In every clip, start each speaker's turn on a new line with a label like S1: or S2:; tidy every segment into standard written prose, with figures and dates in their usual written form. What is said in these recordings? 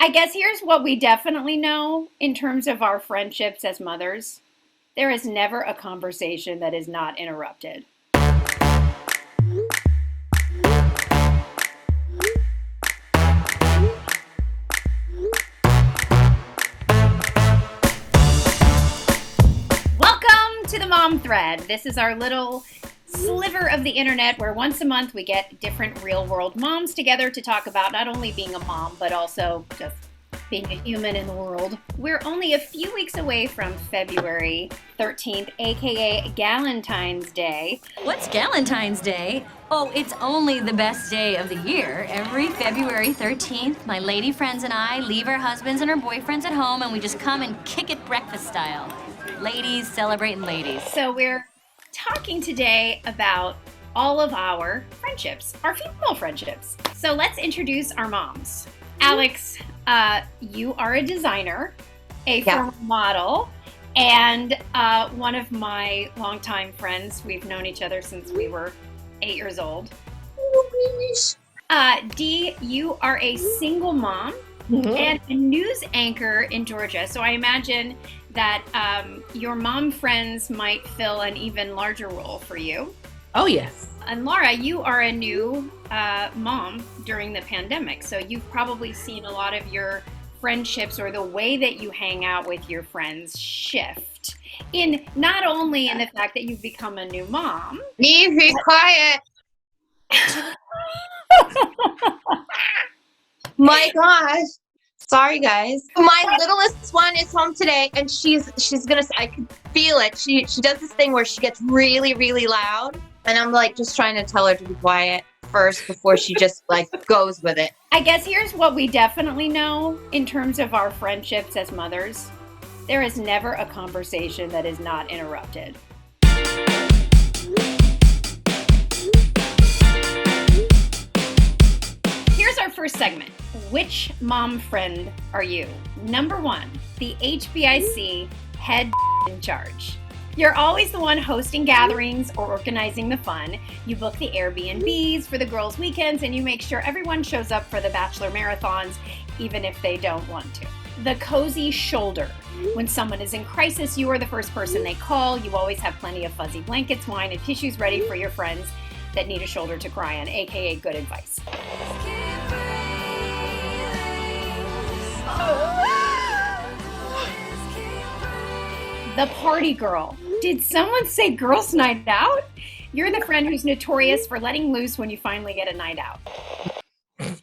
S1: I guess here's what we definitely know in terms of our friendships as mothers. There is never a conversation that is not interrupted. Welcome to the Mom Thread. This is our little sliver of the internet where once a month we get different real world moms together to talk about not only being a mom, but also just being a human in the world. We're only a few weeks away from February 13th, aka Galentine's Day.
S2: What's Galentine's Day? Oh, it's only the best day of the year. Every February 13th, my lady friends and I leave our husbands and our boyfriends at home and we just come and kick it breakfast style. Ladies celebrating ladies.
S1: So we're talking today about all of our friendships, our female friendships. So let's introduce our moms. Alex, you are a designer, a former model, and one of my longtime friends. We've known each other since we were 8 years old. Dee, you are a single mom and a news anchor in Georgia. So I imagine that your mom friends might fill an even larger role for you.
S3: Oh, yes.
S1: And Laura, you are a new mom during the pandemic, so you've probably seen a lot of your friendships or the way that you hang out with your friends shift. In not only in the fact that you've become a new mom.
S4: Easy, quiet. My gosh. Sorry, guys. My littlest one is home today, and she's gonna. I could feel it. She does this thing where she gets really, really loud, and I'm like just trying to tell her to be quiet first before she just like goes with it.
S1: I guess here's what we definitely know in terms of our friendships as mothers. There is never a conversation that is not interrupted. Here's our first segment. Which mom friend are you? Number 1, the HBIC head in charge. You're always the one hosting gatherings or organizing the fun. You book the Airbnbs for the girls' weekends, and you make sure everyone shows up for the bachelor marathons, even if they don't want to. The cozy shoulder. When someone is in crisis, you are the first person they call. You always have plenty of fuzzy blankets, wine, and tissues ready for your friends that need a shoulder to cry on, aka good advice. The party girl. Did someone say girls' night out? You're the friend who's notorious for letting loose when you finally get a night out.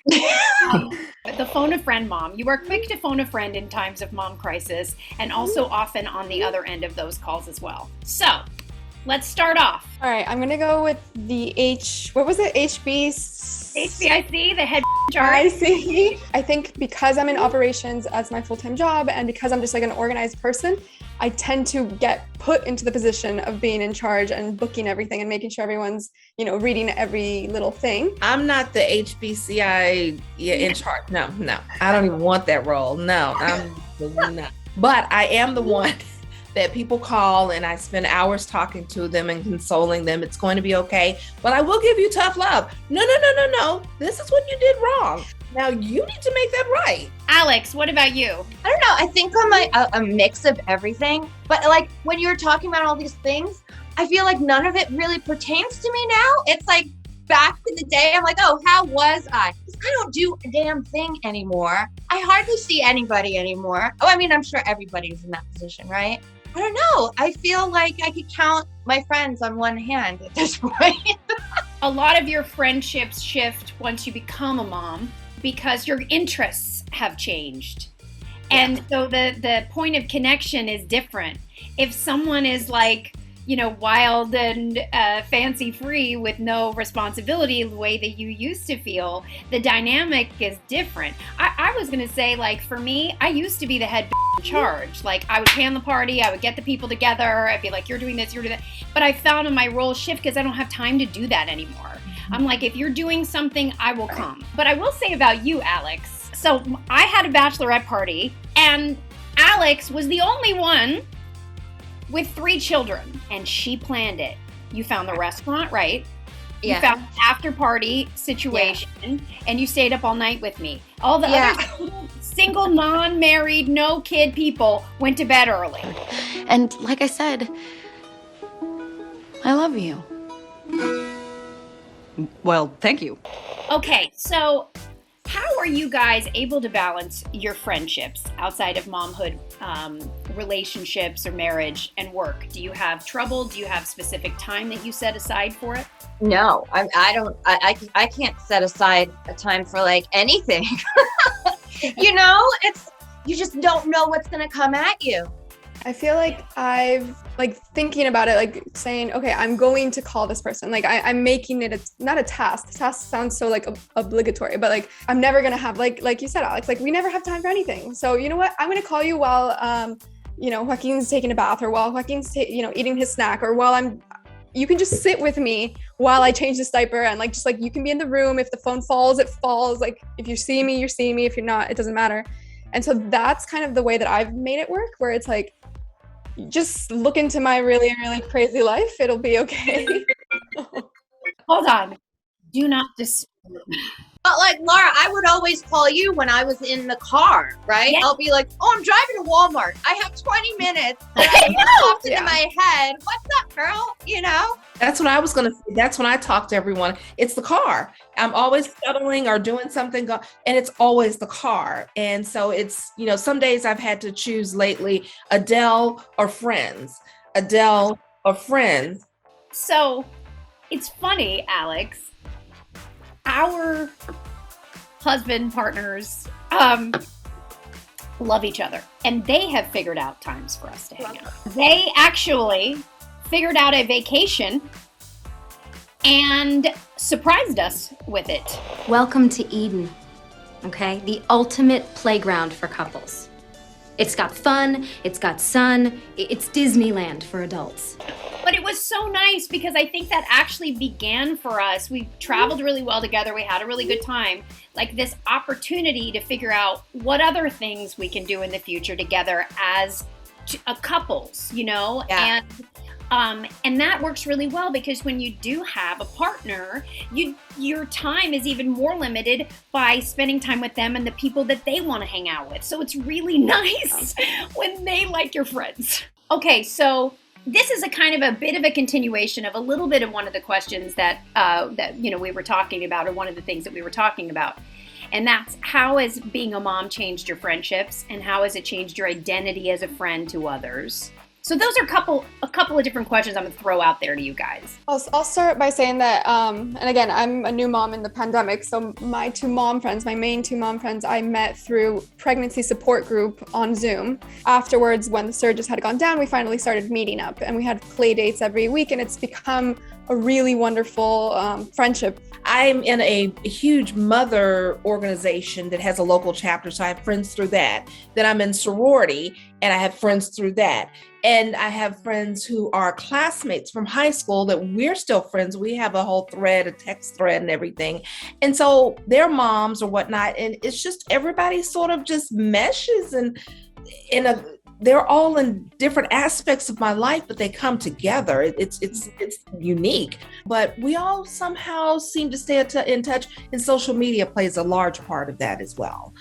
S1: The phone a friend mom. You are quick to phone a friend in times of mom crisis and also often on the other end of those calls as well. So, let's start off.
S5: All right, I'm going to go with the
S1: HBIC, the head charge.
S5: I see. I think because I'm in operations as my full-time job and because I'm just like an organized person, I tend to get put into the position of being in charge and booking everything and making sure everyone's, reading every little thing.
S3: I'm not the HBCI in charge. No. I don't even want that role. No, I'm not. But I am the one that people call and I spend hours talking to them and consoling them. It's going to be okay, but I will give you tough love. No. This is what you did wrong. Now you need to make that right.
S1: Alex, what about you?
S4: I don't know. I think I'm a mix of everything. But like when you're talking about all these things, I feel like none of it really pertains to me now. It's like back in the day, I'm like, oh, how was I? Because I don't do a damn thing anymore. I hardly see anybody anymore. Oh, I mean, I'm sure everybody's in that position, right? I don't know. I feel like I could count my friends on one hand at this point.
S1: A lot of your friendships shift once you become a mom because your interests have changed. And so the point of connection is different. If someone is like, wild and fancy free with no responsibility the way that you used to feel, the dynamic is different. I was going to say, like, for me, I used to be the head in charge. Like, I would plan the party, I would get the people together, I'd be like, you're doing this, you're doing that. But I found in my role shift because I don't have time to do that anymore. I'm like, if you're doing something, I will come. But I will say about you, Alex, so I had a bachelorette party, and Alex was the only one with 3 children, and she planned it. You found the restaurant right. You found an after party situation, and you stayed up all night with me. All the other single, non-married, no kid people went to bed early.
S6: And like I said, I love you.
S7: Well, thank you.
S1: Okay, so how are you guys able to balance your friendships outside of momhood, relationships or marriage and work? Do you have trouble? Do you have specific time that you set aside for it?
S4: No, I don't. I can't set aside a time for like anything. You know, you just don't know what's gonna come at you.
S5: I feel like I've like thinking about it, like saying, okay, I'm going to call this person. Like I'm making it not a task. The task sounds so like obligatory, but like I'm never gonna have like you said, Alex, like we never have time for anything. So you know what? I'm gonna call you while Joaquin's taking a bath, or while Joaquin's eating his snack, or while you can just sit with me while I change this diaper, and like just like you can be in the room. If the phone falls, it falls. Like if you see me, you see me. If you're not, it doesn't matter. And so that's kind of the way that I've made it work, where it's like, just look into my really, really crazy life. It'll be okay.
S1: Hold on. Do not disturb.
S4: But like Laura, I would always call you when I was in the car, right?
S1: Yeah.
S4: I'll be like, "Oh, I'm driving to Walmart. I have 20 minutes." And I popped into my head, "What's up, girl?" You know?
S3: That's what I was going to say. That's when I talk to everyone. It's the car. I'm always shuttling or doing something, and it's always the car. And so it's, some days I've had to choose lately, Adele or Friends. Adele or Friends.
S1: So it's funny, Alex. Our husband partners love each other, and they have figured out times for us to hang out. They actually figured out a vacation and surprised us with it.
S2: Welcome to Eden, okay? The ultimate playground for couples. It's got fun, it's got sun, it's Disneyland for adults.
S1: But it was so nice because I think that actually began for us. We traveled really well together. We had a really good time. Like this opportunity to figure out what other things we can do in the future together as couples,
S4: Yeah.
S1: And that works really well because when you do have a partner, your time is even more limited by spending time with them and the people that they want to hang out with. So it's really nice when they like your friends. Okay, so this is a kind of a bit of a continuation of a little bit of one of the questions that we were talking about, or one of the things that we were talking about. And that's, how has being a mom changed your friendships, and how has it changed your identity as a friend to others? So those are a couple of different questions I'm going to throw out there to you guys.
S5: I'll start by saying that, and again, I'm a new mom in the pandemic. So my main two mom friends, I met through pregnancy support group on Zoom. Afterwards, when the surges had gone down, we finally started meeting up, and we had play dates every week, and it's become a really wonderful friendship.
S3: I'm in a huge mother organization that has a local chapter, so I have friends through that. Then I'm in sorority, and I have friends through that. And I have friends who are classmates from high school that we're still friends. We have a whole thread, a text thread and everything. And so their moms or whatnot, and it's just everybody sort of just meshes, and they're all in different aspects of my life, but they come together. It's unique, but we all somehow seem to stay in touch, and social media plays a large part of that as well.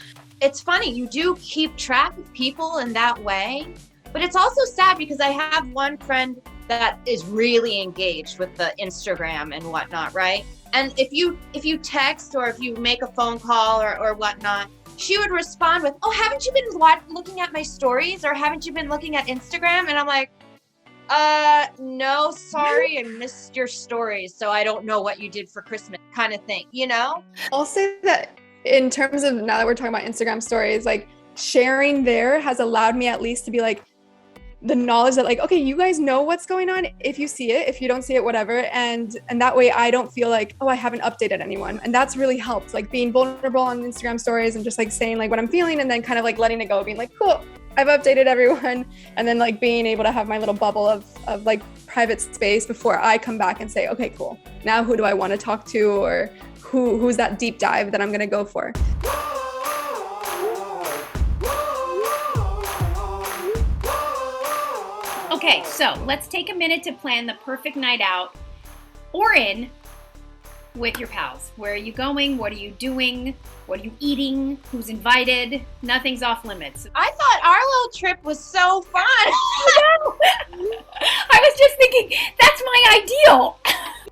S4: It's funny, you do keep track of people in that way, but it's also sad because I have one friend that is really engaged with the Instagram and whatnot, right? And if you text, or if you make a phone call or whatnot, she would respond with, "Oh, haven't you been looking at my stories, or haven't you been looking at Instagram?" And I'm like, no, sorry, I missed your stories, so I don't know what you did for Christmas," kind of thing,
S5: I'll say that in terms of, now that we're talking about Instagram stories, like sharing there has allowed me at least to be like, the knowledge that like, okay, you guys know what's going on. If you see it, if you don't see it, whatever. And that way I don't feel like, oh, I haven't updated anyone. And that's really helped, like being vulnerable on Instagram stories and just like saying like what I'm feeling, and then kind of like letting it go, being like, cool, I've updated everyone. And then like being able to have my little bubble of like private space before I come back and say, okay, cool. Now who do I want to talk to, or who's that deep dive that I'm going to go for?
S1: Okay, so let's take a minute to plan the perfect night out. Oren, with your pals? Where are you going? What are you doing? What are you eating? Who's invited? Nothing's off limits.
S4: I thought our little trip was so fun.
S1: I was just thinking, that's my ideal.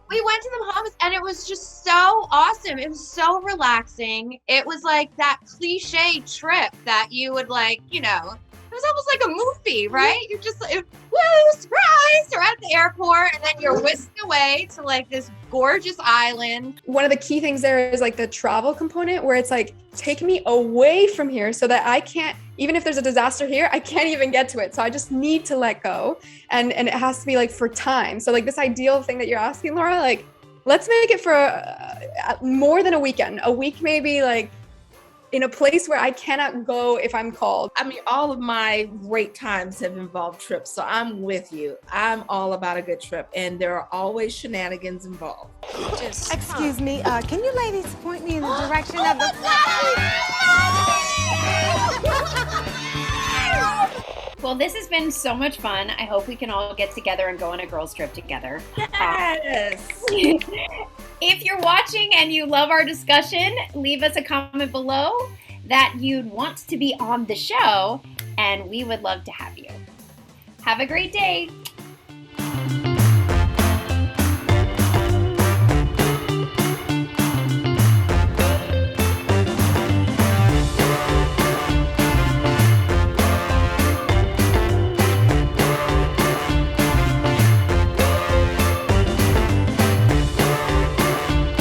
S4: We went to the Bahamas and it was just so awesome. It was so relaxing. It was like that cliche trip that you would like, you know, it was almost like a movie, right? You're just like, woo, surprise! You're at the airport and then you're whisked away to like this gorgeous island.
S5: One of the key things there is like the travel component where it's like, take me away from here so that I can't, even if there's a disaster here, I can't even get to it. So I just need to let go. And it has to be like for time. So like this ideal thing that you're asking, Laura, like, let's make it for more than a weekend, a week, maybe, like in a place where I cannot go if I'm called.
S3: I mean, all of my great times have involved trips, so I'm with you. I'm all about a good trip, and there are always shenanigans involved.
S7: Excuse me, can you ladies point me in the direction of the
S1: Well, this has been so much fun. I hope we can all get together and go on a girls' trip together.
S3: Yes.
S1: If you're watching and you love our discussion, leave us a comment below that you'd want to be on the show, and we would love to have you. Have a great day.